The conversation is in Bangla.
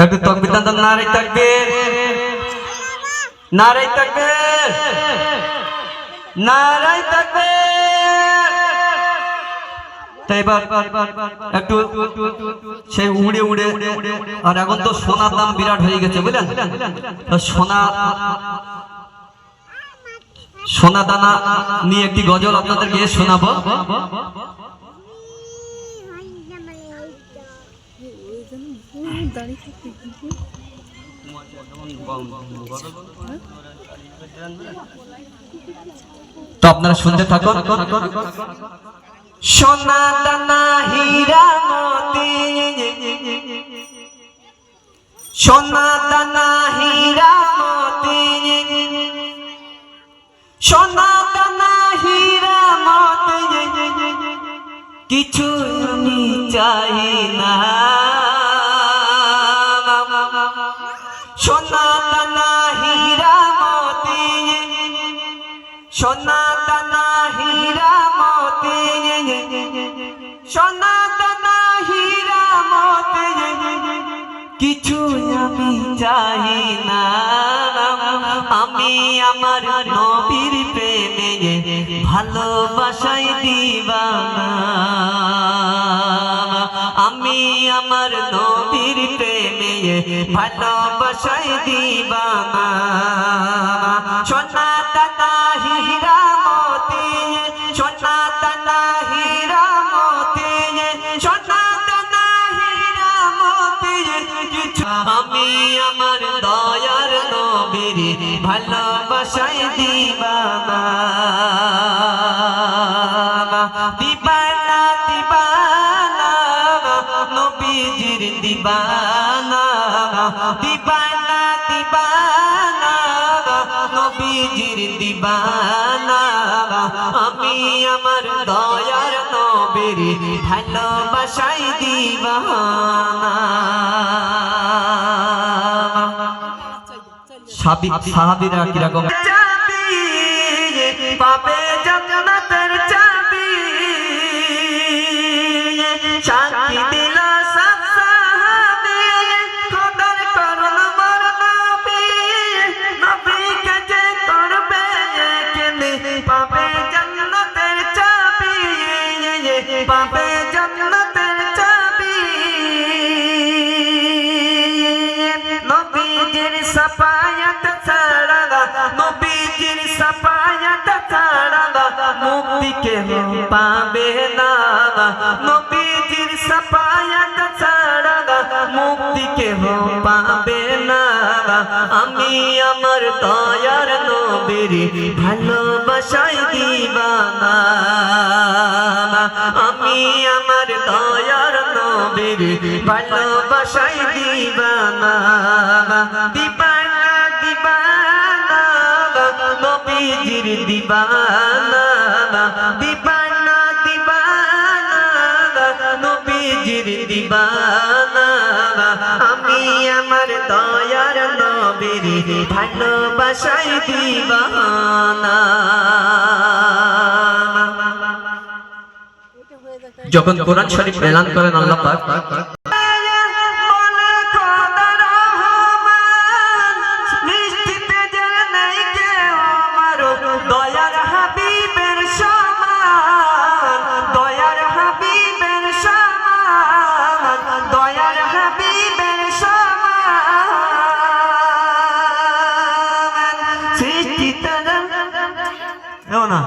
একটু তাকবীর দান, নারে তাকবীর, নারে তাকবীর, নারে তাকবীর। তাই এবার একটু সেই উড়ে উড়ে, আর এখন তো সোনার দাম বিরাট হয়ে গেছে বুঝলেন, সোনা দানা নিয়ে একটি গজল আপনাদেরকে শোনাবো। তো আপনারা শুনতে থাকুন। সোনা দানা হীরা মতি, সোনা দানা হীরা মতি, সোনা দানা হীরা মতি, কিছু আমি চাই না। সোনা দানা হীরা মতি, সোনা দানা হীরা মতি, সোনা দানা হীরা মতি, কিছু আমি চাই না। আমি আমার নবীর প্রেমে ভালোবাসায় দিবানা, আমি আমার নবীর প্রেমে ভালোবাসায় দিবানা। সোনা দানা হীরা মতি, সোনা দানা হীরা মতি, সোনা দানা হীরা মতি, কিছু আমি আমার দয়ার নবীর ভালোবাসায় দিবানা, দিবানা, দিবানা, নবীজির দিবানা, দিবানা, দিবানা, নবীজির দিবানা। আমি আমার দয়ার নবীর ভালোবাসায় দিবানা। সাহাবীরা কিরকম পাবে জান্নাতের চাবি, সাক্ষী দিল সব সাহাবী, খোদার করল মোর নবী, নবীকে যে করবে কেনে পাবে জান্নাতের চাবি, পাবে জান্নাতের চাবি। নবীজির সাফায়াত ছাড়া, নবীজির সাফায়াত ছাড়া মুক্তি কেহ পাবে না, নবীজির সাফায়াত ছাড়া মুক্তি কেহ পাবে না। আমি আমার দয়ার নবীর ভালোবাসায় দিবানা, আমি আমার দয়ার নবীর ভালোবাসায় দিবানা, দিবানা, দিবানা, নবীজির দিবানা, দিবানা, দিবানা, নবীজির দিবানা। আমি আমার দয়ার নবীর ভালোবাসায় দিবানা। যখন কোরআন শরীফ এলান করেন আল্লাহ পাক, দয়ার হাবিবের সমান, দয়ার হাবিবের সমান, দয়ার হাবিবের সমান, সৃষ্টিতে না